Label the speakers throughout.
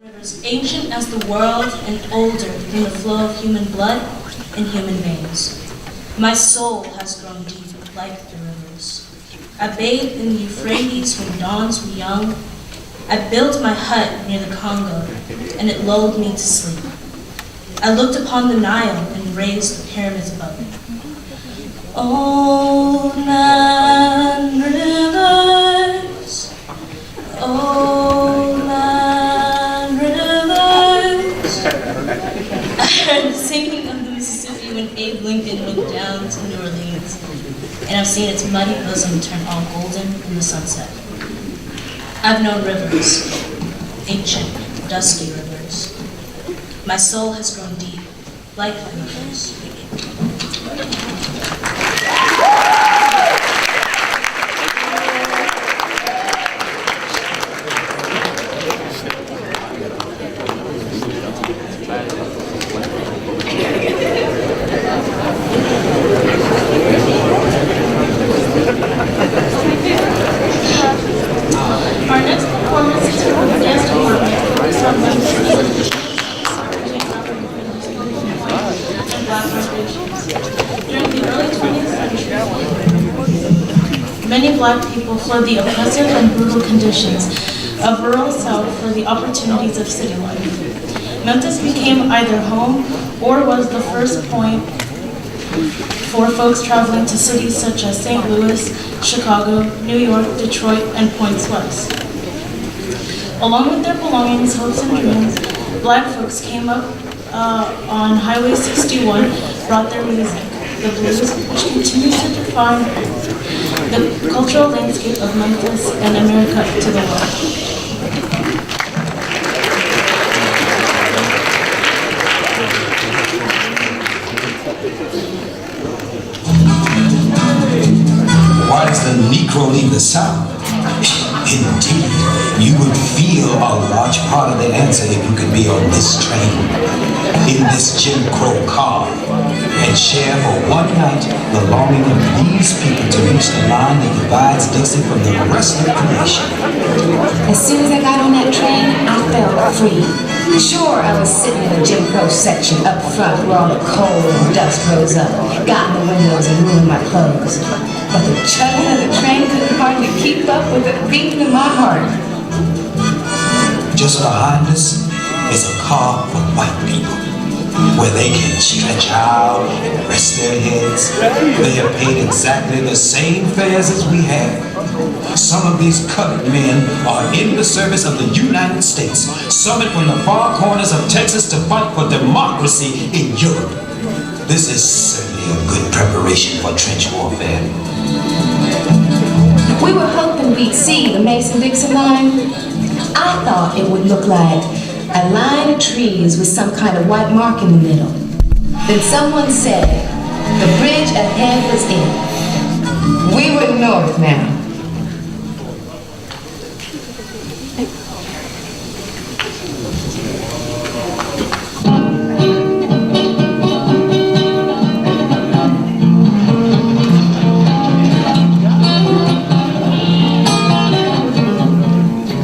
Speaker 1: Rivers ancient as the world and older than the flow of human blood and human veins. My soul has grown deep like the rivers. I bathed in the Euphrates when dawns were young. I built my hut near the Congo, and it lulled me to sleep. I looked upon the Nile and raised the pyramids above it. Old man rivers, old man rivers. I heard the singing of the Mississippi when Abe Lincoln went down to New Orleans, and I've seen its muddy bosom turn all golden in the sunset. I've known rivers, ancient, dusky rivers. My soul has grown deep, like the rivers. Our next performance is from the dance department. During the early 20th century, many black people fled the oppressive and brutal conditions of rural South for the opportunities of city life. Memphis became either home or was the first point for folks traveling to cities such as St. Louis, Chicago, New York, Detroit, and points west. Along with their belongings, hopes, and dreams, black folks came up on Highway 61, brought their music, the blues, which continues to define the cultural landscape of Memphis and America to the world.
Speaker 2: Why does the Negro leave the South? Indeed, you would feel a large part of the answer if you could be on this train, in this Jim Crow car, and share for one night the longing of these people to reach the line that divides Dixie from the rest of creation.
Speaker 3: As soon as I got on that train, I felt free. Sure, I was sitting in the Jim Crow section up front where all the coal and dust rose up, got in the windows and ruined my clothes. But the chugging of the train couldn't hardly keep up with the beating of my heart.
Speaker 2: Just behind us is a car for white people, where they can stretch out and rest their heads. They have paid exactly the same fares as we have. Some of these colored men are in the service of the United States, summoned from the far corners of Texas to fight for democracy in Europe. This is certainly a good preparation for trench warfare.
Speaker 3: We were hoping we'd see the Mason-Dixon line. I thought it would look like a line of trees with some kind of white mark in the middle. Then someone said the bridge ahead was in. We were north now.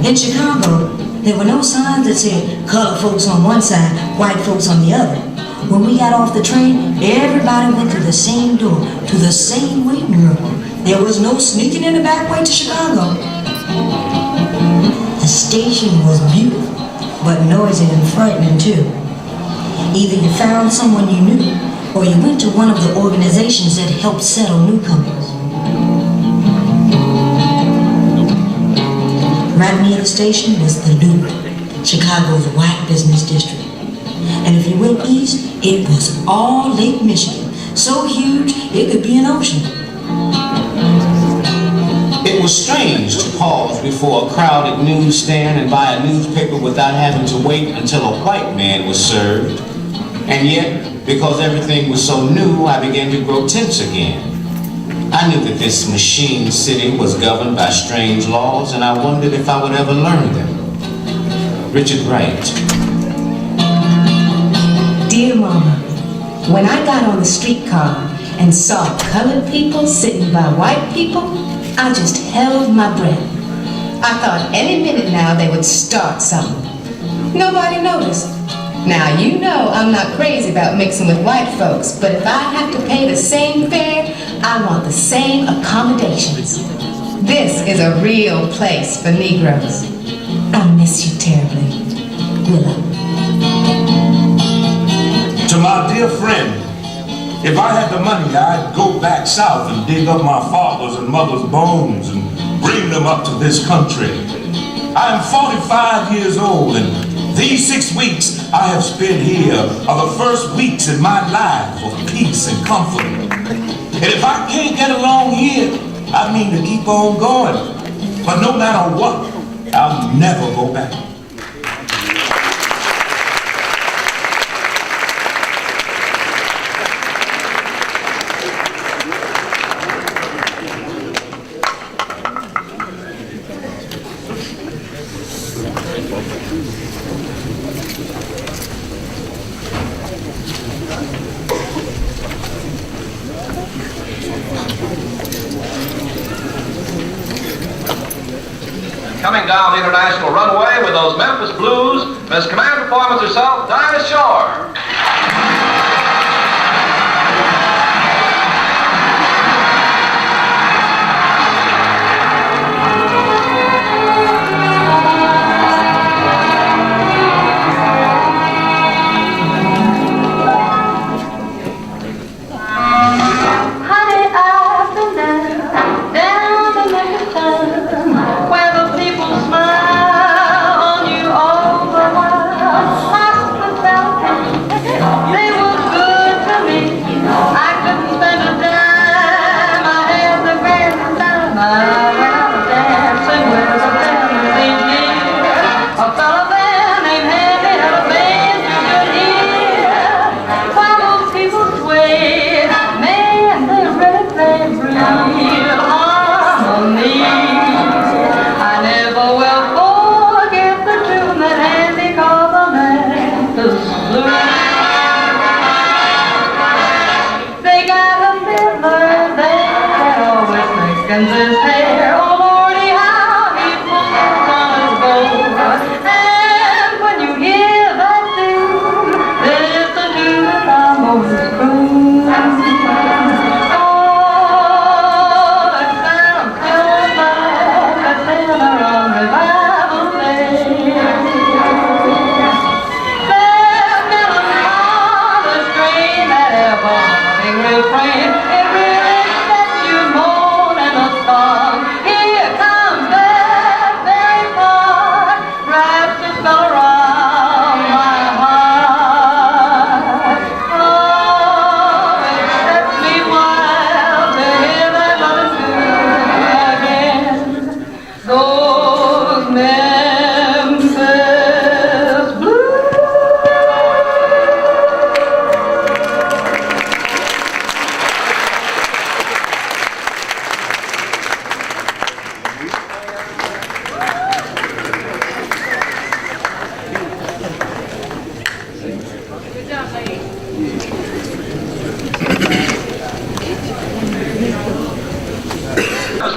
Speaker 4: In Chicago, there were no signs that said colored folks on one side, white folks on the other. When we got off the train, everybody went to the same door, to the same waiting room. There was no sneaking in the back way to Chicago. The station was beautiful, but noisy and frightening too. Either you found someone you knew, or you went to one of the organizations that helped settle newcomers. Right near the station was the Loop, Chicago's white business district. And if you went east, it was all Lake Michigan, so huge it could be an ocean.
Speaker 5: It was strange to pause before a crowded newsstand and buy a newspaper without having to wait until a white man was served. And yet, because everything was so new, I began to grow tense again. I knew that this machine city was governed by strange laws, and I wondered if I would ever learn them. Richard Wright.
Speaker 3: Dear Mama, when I got on the streetcar and saw colored people sitting by white people, I just held my breath. I thought any minute now they would start something. Nobody noticed. Now, you know I'm not crazy about mixing with white folks, but if I have to pay the same fare, I want the same accommodations. This is a real place for Negroes. I miss you terribly, Willa.
Speaker 2: To my dear friend, if I had the money, I'd go back south and dig up my father's and mother's bones and bring them up to this country. I am 45 years old, and these 6 weeks I have spent here are the first weeks in my life of peace and comfort. And if I can't get along here, I mean to keep on going. But no matter what, I'll never go back.
Speaker 6: Coming down the international runway with those Memphis Blues, Miss Command Performance herself, Dinah Shore.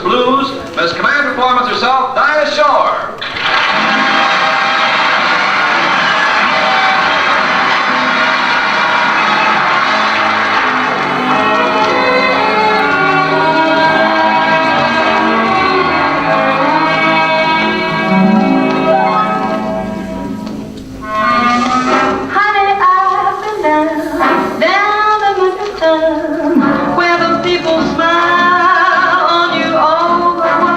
Speaker 6: Blues, Miss Command Performance herself, Dinah Shore.
Speaker 7: Where the people smile on you all the while.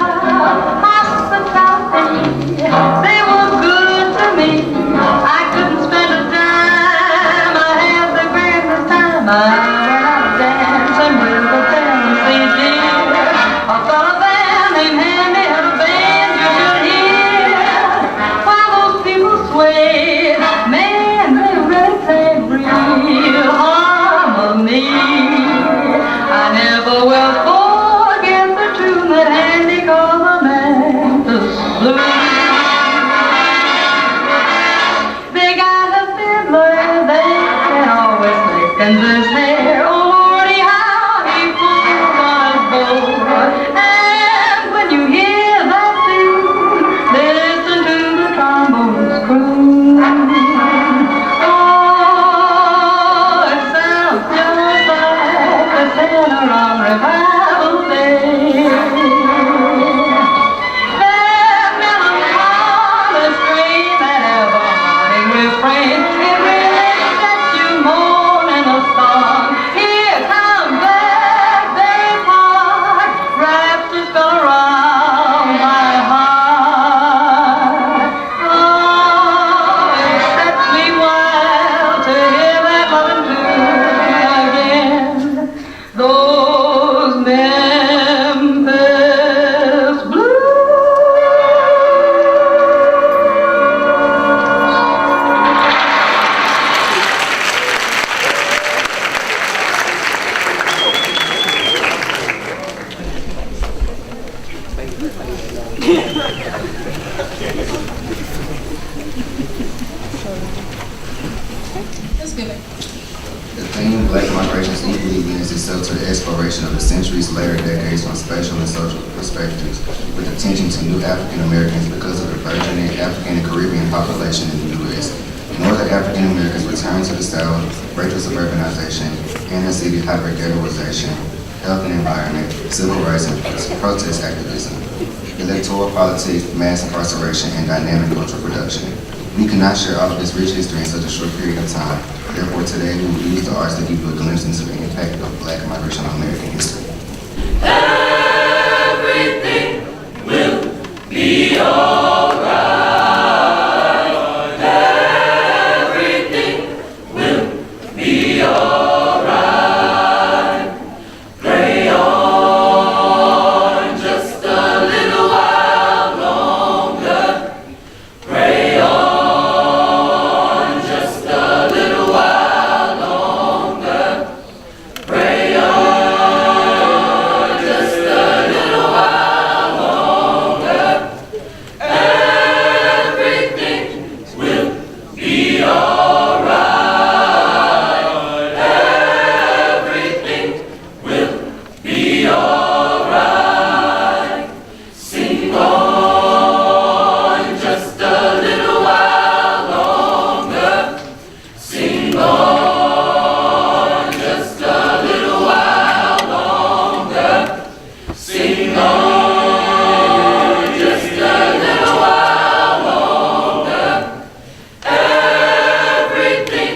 Speaker 1: Let's give it.
Speaker 7: The theme, Black Migration's equally lends itself to the exploration of the centuries, layered decades from spatial and social perspectives, with attention to new African Americans because of the burgeoning African and Caribbean population in the U.S. Northern African Americans return to the South, break of suburbanization, inner city hyper-ghettoization, health and environment, civil rights and protest activism, electoral politics, mass incarceration, and dynamic cultural production. We cannot share all of this rich history in such a short period of time. Therefore, today we will use the arts to give you a glimpse into the impact of Black migration on American history.
Speaker 8: Everything will be alright. Everything will be alright. Pray on just a little while longer. Pray on just a little while longer. Pray on just a little while longer. Everything will be alright. Everything will be alright. Sing on just a little while longer. Sing on just a little while longer. Sing on just a little while longer. Everything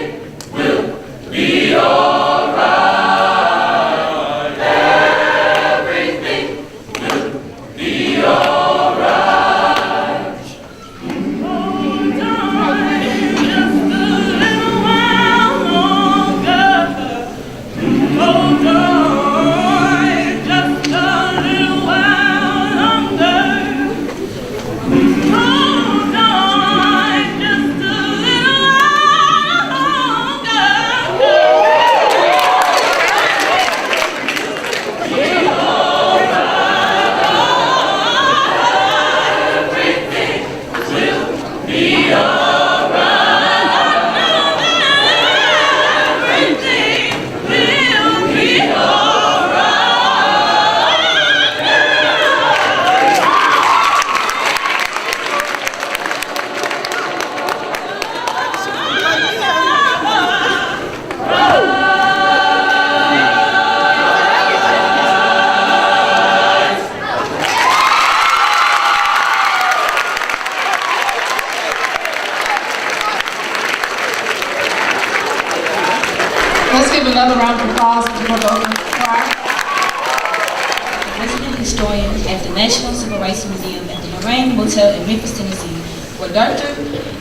Speaker 8: will be alright. Everything will be alright.
Speaker 9: Let's give another round of applause for the vocal choir.
Speaker 10: Resident historian at the National Civil Rights Museum at the Lorraine Motel in Memphis, Tennessee, where Dr.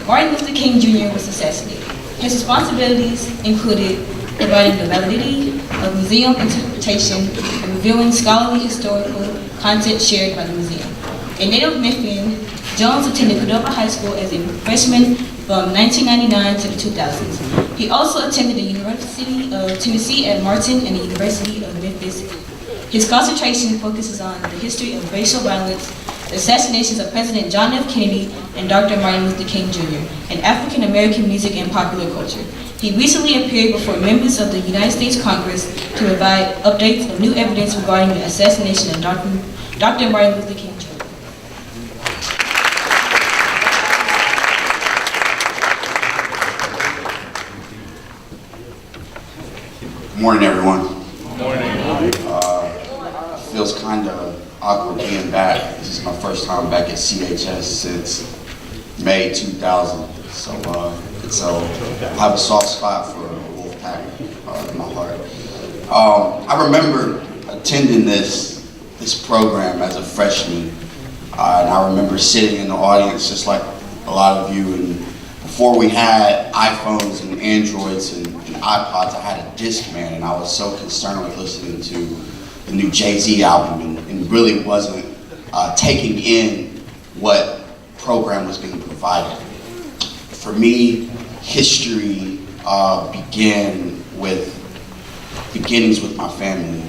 Speaker 10: Martin Luther King Jr. was assassinated. His responsibilities included providing the validity of museum interpretation and reviewing scholarly historical content shared by the museum. A native Memphian, Jones attended Cordova High School as a freshman from 1999 to the 2000s. He also attended the University of Tennessee at Martin and the University of Memphis. His concentration focuses on the history of racial violence, the assassinations of President John F. Kennedy and Dr. Martin Luther King Jr., and African American music and popular culture. He recently appeared before members of the United States Congress to provide updates of new evidence regarding the assassination of Dr. Martin Luther King Jr.
Speaker 11: Good morning, everyone. Feels kind of awkward being back. This is my first time back at CHS since May 2000. So I have a soft spot for Wolfpack in my heart. I remember attending this program as a freshman, and I remember sitting in the audience just like a lot of you. And before we had iPhones and Androids and iPods, I had a Discman, and I was so concerned with listening to the new Jay-Z album and really wasn't taking in what program was being provided. For me, history beginnings with my family.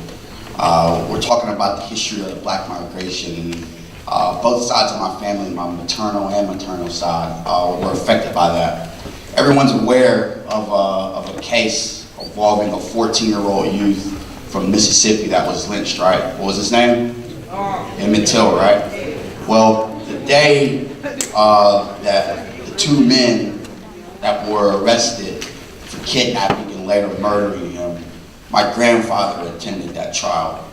Speaker 11: We're talking about the history of the Black migration, Both sides of my family, my maternal and maternal side, were affected by that. Everyone's aware of a case involving a 14-year-old youth from Mississippi that was lynched, right? What was his name? Emmett Till, right? Well, the day that the two men that were arrested for kidnapping and later murdering him, my grandfather attended that trial.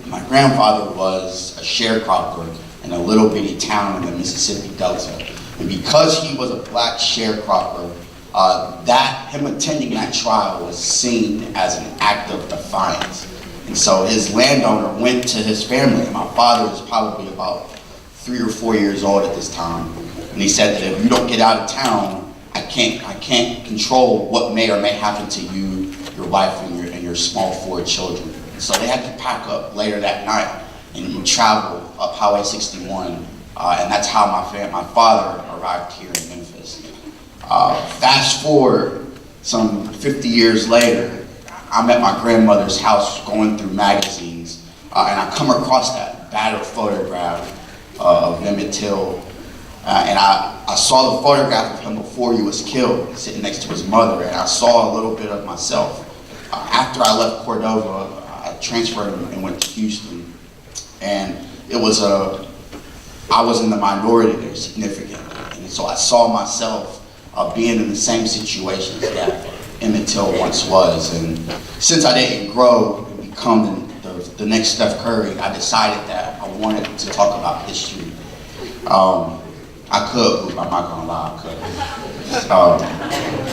Speaker 11: My grandfather was a sharecropper in a little bitty town in the Mississippi Delta. And because he was a black sharecropper, him attending that trial was seen as an act of defiance. And so his landowner went to his family, and my father was probably about 3 or 4 years old at this time. And he said that if you don't get out of town, I can't control what may or may happen to you, your wife, and your small 4 children. And so they had to pack up later that night and travel up Highway 61. And that's how my father arrived here in Memphis. Fast forward some 50 years later, I'm at my grandmother's house going through magazines, and I come across that battered photograph of Emmett Till. And I saw the photograph of him before he was killed, sitting next to his mother, and I saw a little bit of myself. After I left Cordova, I transferred and went to Houston, and I was in the minority there significantly, and so I saw myself being in the same situations that Emmett Till once was. And since I didn't grow and become the next Steph Curry, I decided that I wanted to talk about history. I could, but I'm not gonna lie, I could.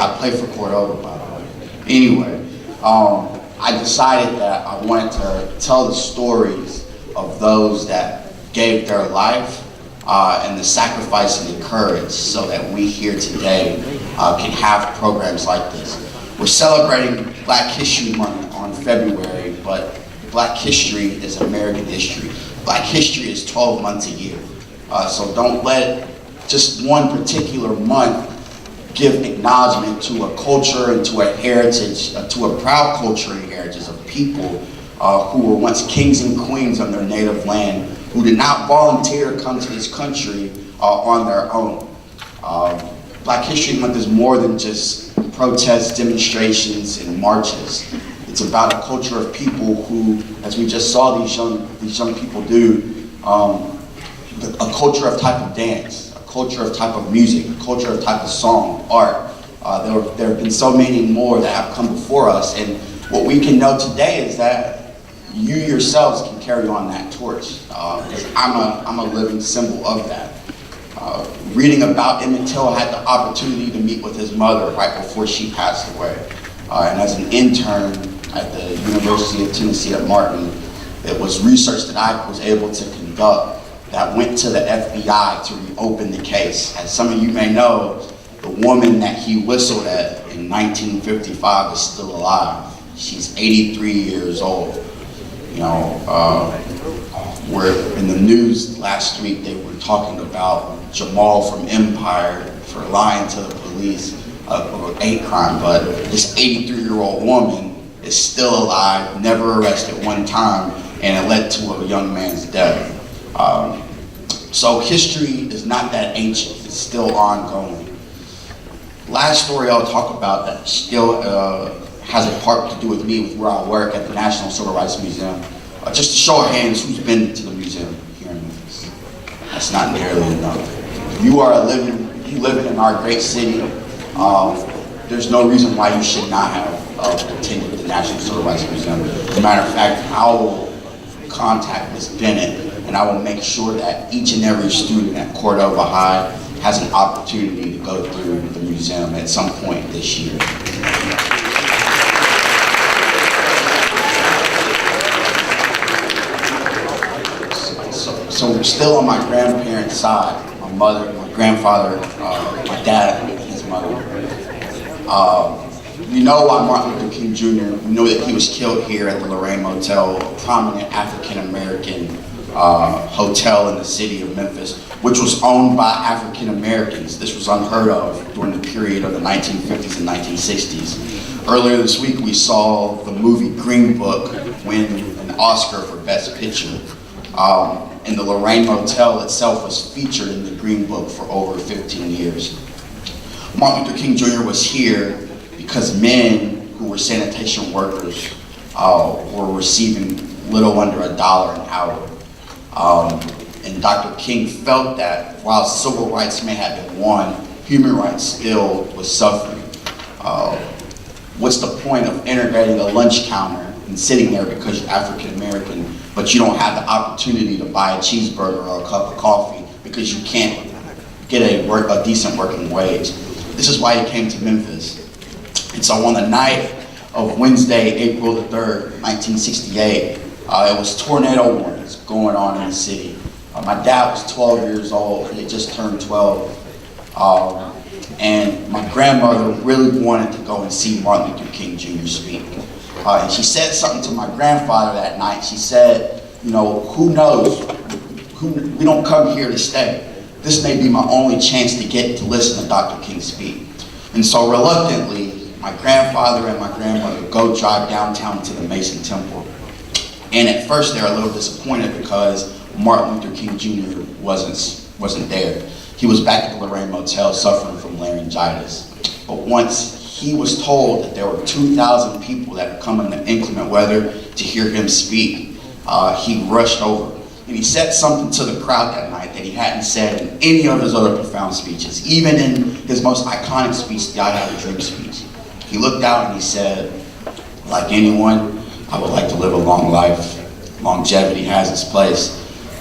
Speaker 11: I played for Cordova, by the way. Anyway, I decided that I wanted to tell the stories of those that gave their life and the sacrifice and the courage so that we here today can have programs like this. We're celebrating Black History Month on February, but Black history is American history. Black history is 12 months a year. So don't let just one particular month give acknowledgement to a culture and to a heritage, to a proud culture and heritage of people who were once kings and queens on their native land, who did not volunteer to come to this country on their own. Black History Month is more than just protests, demonstrations, and marches. It's about a culture of people who, as we just saw these young people do, a culture of type of dance, a culture of type of music, a culture of type of song, art. There have been so many more that have come before us, and what we can know today is that you yourselves can carry on that torch, because I'm a living symbol of that. Reading about Emmett Till, I had the opportunity to meet with his mother right before she passed away. And as an intern at the University of Tennessee at Martin, it was research that I was able to conduct that went to the FBI to reopen the case. As some of you may know, the woman that he whistled at in 1955 is still alive. She's 83 years old. You know, we're in the news last week, they were talking about Jamal from Empire for lying to the police of a hate crime, but this 83-year-old woman is still alive, never arrested one time, and it led to a young man's death. So history is not that ancient, it's still ongoing. Last story I'll talk about that still has a part to do with me, with where I work at the National Civil Rights Museum. Just to show of hands, who's been to the museum here in Memphis? That's not nearly enough. You living in our great city. There's no reason why you should not have attended the National Civil Rights Museum. As a matter of fact, I will contact Ms. Bennett, and I will make sure that each and every student at Cordova High has an opportunity to go through the museum at some point this year. So still on my grandparents' side, my mother, my grandfather, my dad, and his mother. We know why Martin Luther King Jr., we know that he was killed here at the Lorraine Motel, a prominent African-American hotel in the city of Memphis, which was owned by African-Americans. This was unheard of during the period of the 1950s and 1960s. Earlier this week, we saw the movie Green Book win an Oscar for Best Picture. and the Lorraine Motel itself was featured in the Green Book for over 15 years. Martin Luther King Jr. was here because men who were sanitation workers were receiving little under $1 an hour. And Dr. King felt that while civil rights may have been won, human rights still was suffering. What's the point of integrating a lunch counter and sitting there because you're African American, but you don't have the opportunity to buy a cheeseburger or a cup of coffee because you can't get a decent working wage? This is why he came to Memphis. And so on the night of Wednesday, April the 3rd, 1968, it was tornado warnings going on in the city. My dad was 12 years old. He had just turned 12. And my grandmother really wanted to go and see Martin Luther King Jr. speak. And she said something to my grandfather that night. She said, you know, who knows? We don't come here to stay. This may be my only chance to get to listen to Dr. King speak. And so reluctantly, my grandfather and my grandmother go drive downtown to the Mason Temple. And at first they're a little disappointed because Martin Luther King Jr. wasn't there. He was back at the Lorraine Motel suffering from laryngitis. But once he was told that there were 2,000 people that had come in the inclement weather to hear him speak, he rushed over. And he said something to the crowd that night that he hadn't said in any of his other profound speeches, even in his most iconic speech, the I Have a Dream speech. He looked out and he said, like anyone, I would like to live a long life. Longevity has its place.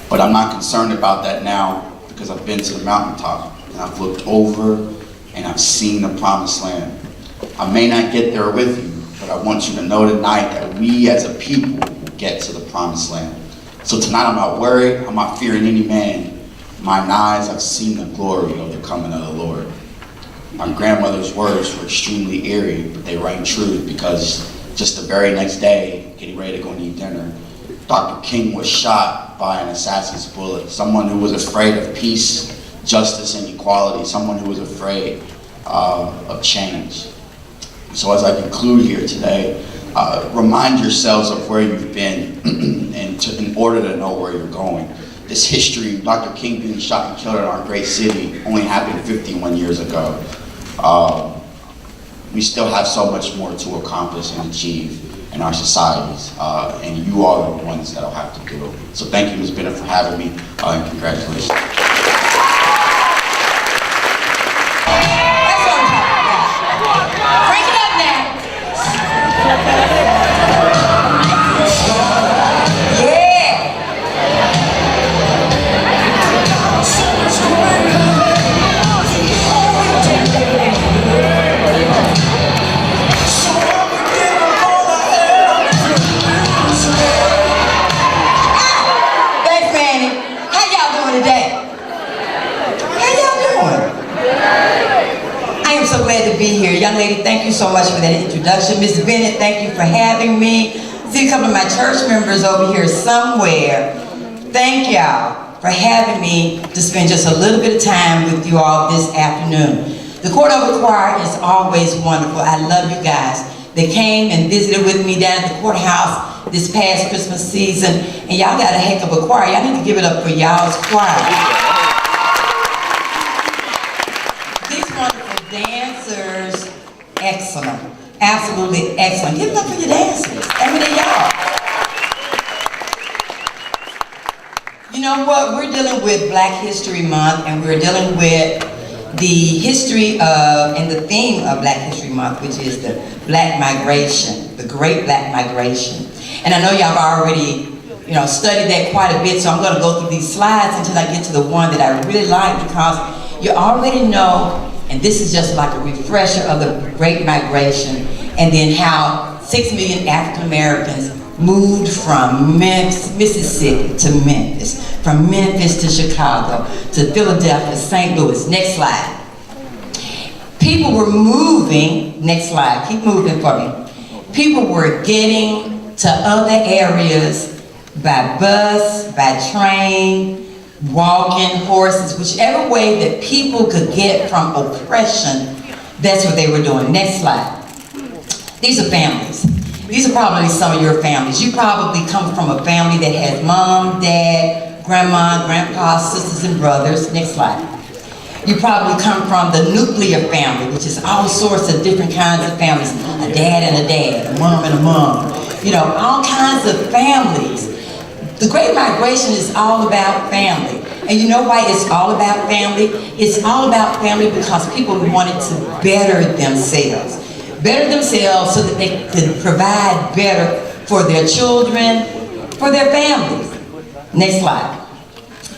Speaker 11: But I'm not concerned about that now because I've been to the mountaintop and I've looked over and I've seen the promised land. I may not get there with you, but I want you to know tonight that we as a people will get to the promised land. So tonight I'm not worried, I'm not fearing any man. Mine eyes have seen the glory of the coming of the Lord. My grandmother's words were extremely eerie, but they rang true because just the very next day, getting ready to go and eat dinner, Dr. King was shot by an assassin's bullet. Someone who was afraid of peace, justice, and equality. Someone who was afraid of change. So as I conclude here today, remind yourselves of where you've been in order to know where you're going. This history, Dr. King being shot and killed in our great city, only happened 51 years ago. We still have so much more to accomplish and achieve in our societies, and you are the ones that'll have to do it. So thank you, Ms. Bennett, for having me, and congratulations.
Speaker 3: Break it up now. Be here. Young lady, thank you so much for that introduction. Ms. Bennett, thank you for having me. See a couple of my church members over here somewhere. Thank y'all for having me to spend just a little bit of time with you all this afternoon. The Cordova Choir is always wonderful. I love you guys. They came and visited with me down at the courthouse this past Christmas season, and y'all got a heck of a choir. Y'all need to give it up for y'all's choir. Dancers, excellent, absolutely excellent. Give it up for your dancers. I mean, y'all. You know what? We're dealing with Black History Month, and we're dealing with the history of and the theme of Black History Month, which is the Black Migration, the Great Black Migration. And I know y'all have already, studied that quite a bit, so I'm going to go through these slides until I get to the one that I really like, because you already know. And this is just like a refresher of the Great Migration, and then how 6 million African Americans moved from Mississippi to Memphis, from Memphis to Chicago, to Philadelphia, St. Louis. Next slide. People were moving, next slide, keep moving for me. People were getting to other areas by bus, by train, walking, horses, whichever way that people could get from oppression, that's what they were doing. Next slide. These are families. These are probably some of your families. You probably come from a family that has mom, dad,
Speaker 12: grandma, grandpa, sisters, and brothers. Next slide. You probably come from the nuclear family, which is all sorts of different kinds of families. A dad and a dad, a mom and a mom. You know, all kinds of families. The Great Migration is all about family. And you know why it's all about family? It's all about family because people wanted to better themselves. Better themselves so that they could provide better for their children, for their families. Next slide.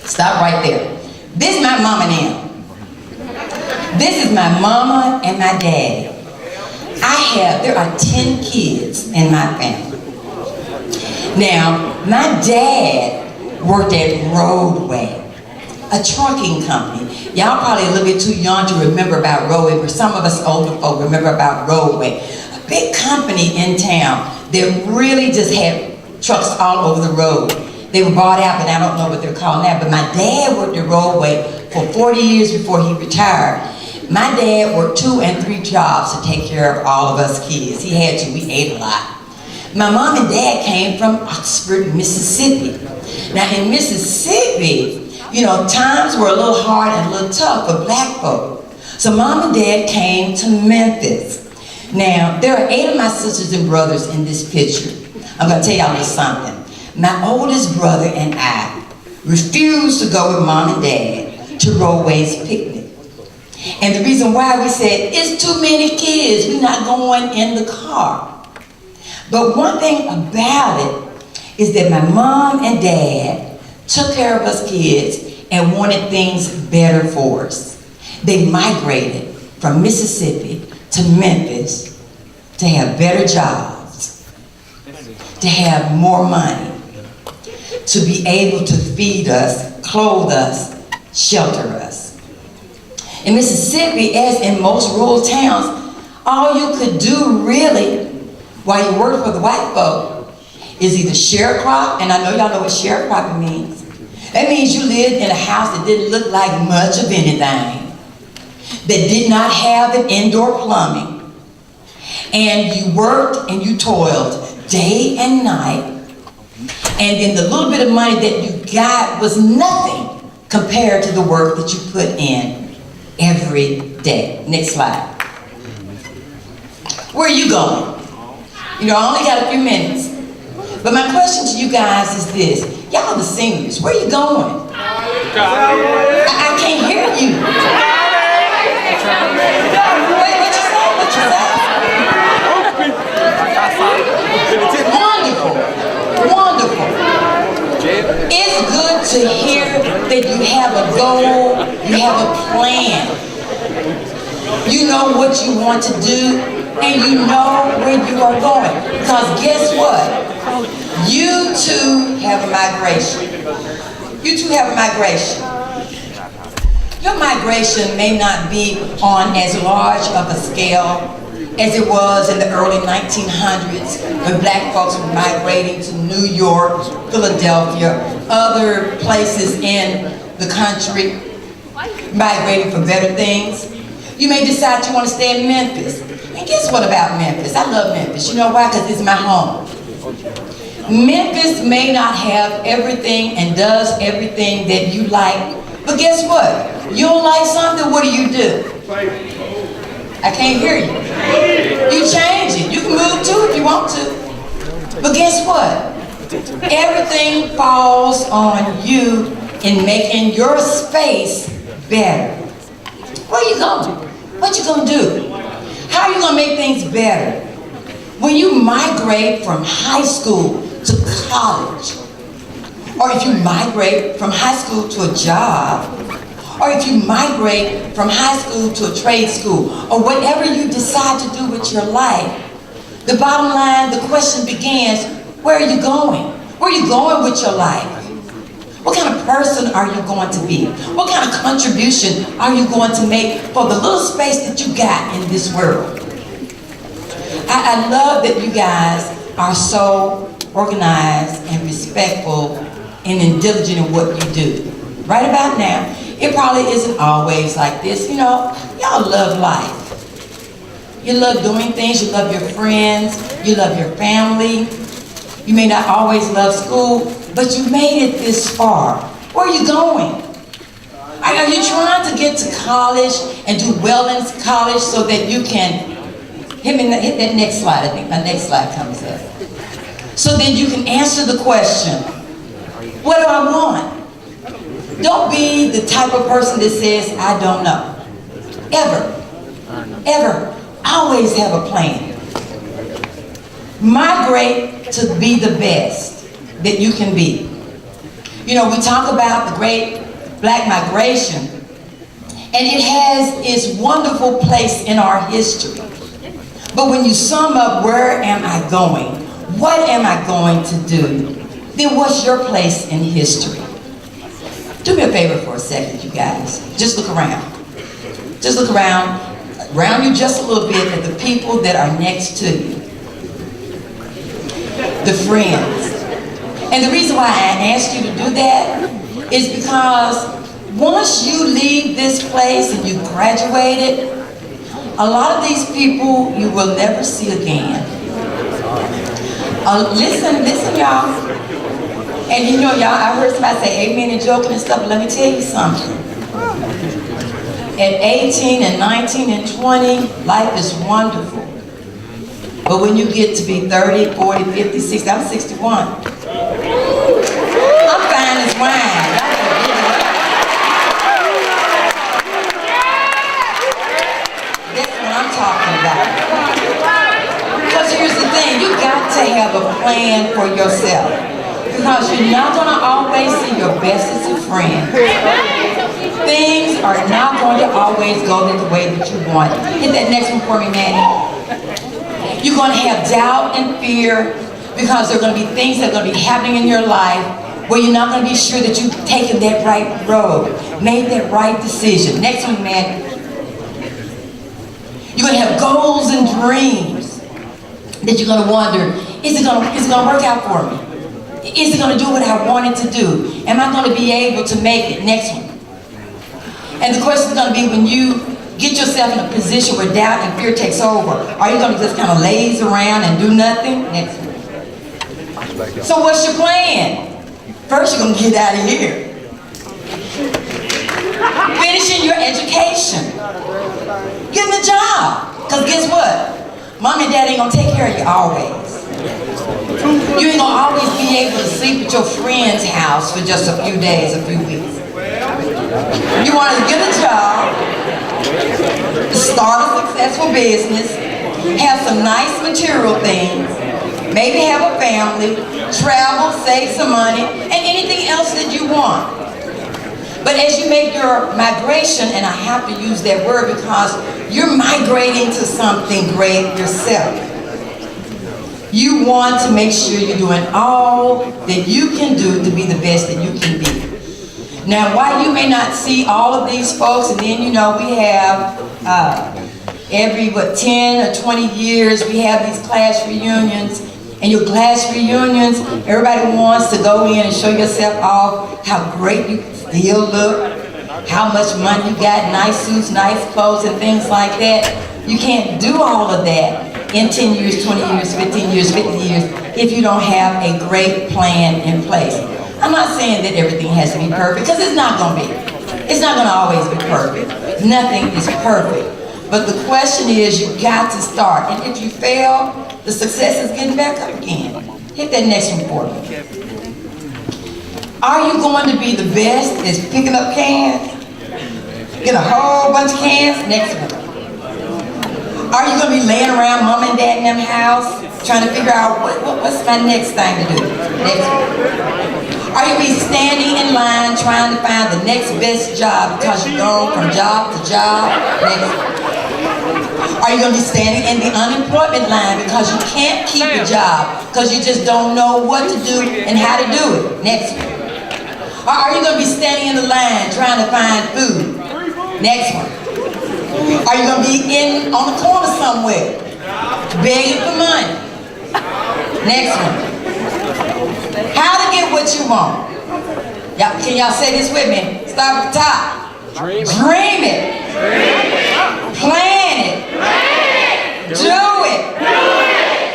Speaker 12: Stop right there. This is my mama and them. This is my mama and my daddy. There are 10 kids in my family. Now, my dad worked at Roadway, a trucking company. Y'all probably a little bit too young to remember about Roadway, but some of us older folk remember about Roadway. A big company in town that really just had trucks all over the road. They were bought out, but I don't know what they're called now. But my dad worked at Roadway for 40 years before he retired. My dad worked 2 and 3 jobs to take care of all of us kids. He had to, we ate a lot. My mom and dad came from Oxford, Mississippi. Now in Mississippi, you know, times were a little hard and a little tough for black folk. So mom and dad came to Memphis. Now, there are 8 of my sisters and brothers in this picture. I'm gonna tell y'all a little something. My oldest brother and I refused to go with mom and dad to Roadway's picnic. And the reason why, we said, it's too many kids, we're not going in the car. But one thing about it is that my mom and dad took care of us kids and wanted things better for us. They migrated from Mississippi to Memphis to have better jobs, to have more money, to be able to feed us, clothe us, shelter us. In Mississippi, as in most rural towns, all you could do really while you worked for the white folk is either sharecrop, and I know y'all know what sharecropping means. That means you lived in a house that didn't look like much of anything, that did not have an indoor plumbing, and you worked and you toiled day and night, and then the little bit of money that you got was nothing compared to the work that you put in every day. Next slide. Where are you going? You know, I only got a few minutes. But my question to you guys is this. Y'all the seniors, where are you going? I can't hear you. Wait, what you say? What you say? Wonderful. Wonderful. It's good to hear that you have a goal, you have a plan. You know what you want to do, and you know where you are going. Because guess what? You too have a migration. You too have a migration. Your migration may not be on as large of a scale as it was in the early 1900s when black folks were migrating to New York, Philadelphia, other places in the country, migrating for better things. You may decide you want to stay in Memphis. And guess what about Memphis? I love Memphis. You know why? Because it's my home. Memphis may not have everything and does everything that you like, but guess what? You don't like something, what do? I can't hear you. You change it. You can move too if you want to. But guess what? Everything falls on you in making your space better. Where are you going? What you gonna do? How are you gonna make things better? When you migrate from high school to college, or if you migrate from high school to a job, or if you migrate from high school to a trade school, or whatever you decide to do with your life, the bottom line, the question begins, where are you going? Where are you going with your life? What kind of person are you going to be? What kind of contribution are you going to make for the little space that you got in this world? I love that you guys are so organized and respectful and diligent in what you do. Right about now, it probably isn't always like this. You know, y'all love life. You love doing things, you love your friends, you love your family. You may not always love school, but you made it this far. Where are you going? Are you trying to get to college and do well in college so that you can, hit that next slide, I think my next slide comes up. So then you can answer the question, what do I want? Don't be the type of person that says, I don't know. Ever. Always have a plan. Migrate to be the best that you can be. You know, we talk about the great Black migration, and it has its wonderful place in our history. But when you sum up, where am I going? What am I going to do? Then what's your place in history? Do me a favor for a second, you guys. Just look around. Just look around you just a little bit at the people that are next to you. The friends. And the reason why I asked you to do that is because once you leave this place and you graduated, a lot of these people you will never see again. Listen, y'all. And you know, y'all, I heard somebody say amen and joking and stuff, but let me tell you something. At 18 and 19 and 20, life is wonderful. But when you get to be 30, 40, 50, 60, I'm 61. I'm fine as wine. That's what I'm talking about. Because here's the thing, you got to have a plan for yourself. Because you're not going to always see your best as a friend. Things are not going to always go the way that you want. Hit that next one for me, Manny. You're going to have doubt and fear because there are going to be things that are going to be happening in your life where you're not going to be sure that you've taken that right road, made that right decision. Next one, Manny. You're going to have goals and dreams that you're going to wonder, is it going to work out for me? Is it going to do what I want it to do? Am I going to be able to make it? Next one. And the question is going to be when you get yourself in a position where doubt and fear takes over, are you going to just kind of laze around and do nothing? Next one. So what's your plan? First, you're going to get out of here. Finishing your education. Getting a job. Because guess what? Mom and dad ain't going to take care of you always. You ain't gonna always be able to sleep at your friend's house for just a few days, a few weeks. You want to get a job, start a successful business, have some nice material things, maybe have a family, travel, save some money, and anything else that you want. But as you make your migration, and I have to use that word because you're migrating to something great yourself. You want to make sure you're doing all that you can do to be the best that you can be. Now, while you may not see all of these folks, and then, you know, we have every, 10 or 20 years, we have these class reunions. And your class reunions, everybody wants to go in and show yourself off how great you still look, how much money you got, nice suits, nice clothes, and things like that. You can't do all of that in 10 years, 20 years, 15 years, 50 years, if you don't have a great plan in place. I'm not saying that everything has to be perfect, because it's not going to be. It's not going to always be perfect. Nothing is perfect. But the question is, you got to start. And if you fail, the success is getting back up again. Hit that next one for me. Are you going to be the best at picking up cans? Get a whole bunch of cans? Next one. Are you going to be laying around mom and dad in them house trying to figure out what's my next thing to do? Next one. Are you going to be standing in line trying to find the next best job because you're going from job to job? Next one. Are you going to be standing in the unemployment line because you can't keep a job because you just don't know what to do and how to do it? Next one. Or are you going to be standing in the line trying to find food? Next one. Are you going to be on the corner somewhere begging for money? Next one. How to get what you want? Can y'all say this with me? Start at the top. Dream it. Plan it. Do it.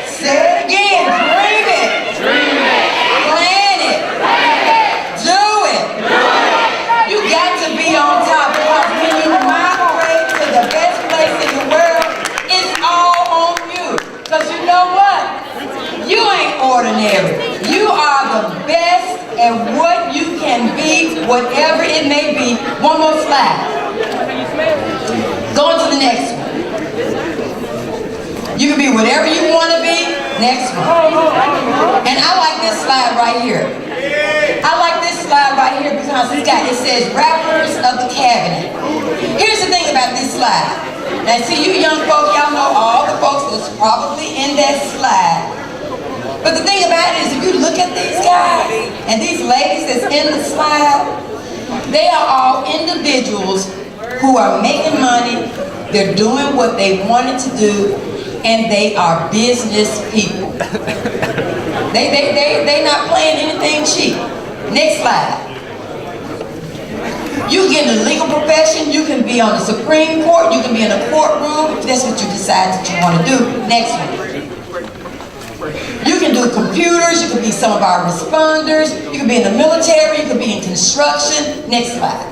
Speaker 12: Say it again. Dream it. Plan it. Do it. at what you can be, whatever it may be. One more slide. Go on to the next one. You can be whatever you want to be. Next one. And I like this slide right here. I like this slide right here because it says rappers of the cabinet. Here's the thing about this slide. Now see, you young folk, y'all know all the folks that's probably in that slide. But the thing about it is, if you look at these guys and these ladies that's in the slide, they are all individuals who are making money, they're doing what they wanted to do, and they are business people. They not playing anything cheap. Next slide. You can get in the legal profession, you can be on the Supreme Court, you can be in a courtroom, if that's what you decide that you want to do. Next one. You can do computers, you can be some of our responders, you can be in the military, you can be in construction. Next slide.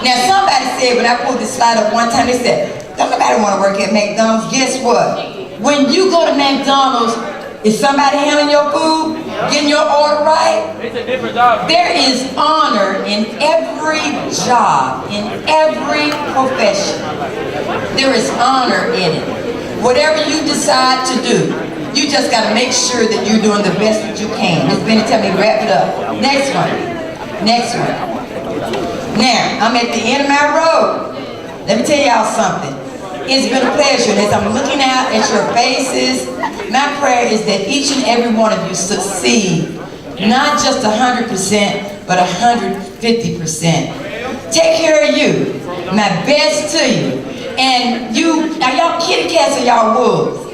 Speaker 12: Now somebody said, when I pulled this slide up one time, they said, don't nobody want to work at McDonald's. Guess what? When you go to McDonald's, is somebody handling your food, getting your order right?
Speaker 8: It's a different job.
Speaker 12: There is honor in every job, in every profession. There is honor in it. Whatever you decide to do, you just got to make sure that you're doing the best that you can. Miss Benny, tell me, wrap it up. Next one. Next one. Now, I'm at the end of my road. Let me tell y'all something. It's been a pleasure, and as I'm looking out at your faces, my prayer is that each and every one of you succeed, not just 100%, but 150%. Take care of you, my best to you, and you, are y'all kitty cats or y'all wolves?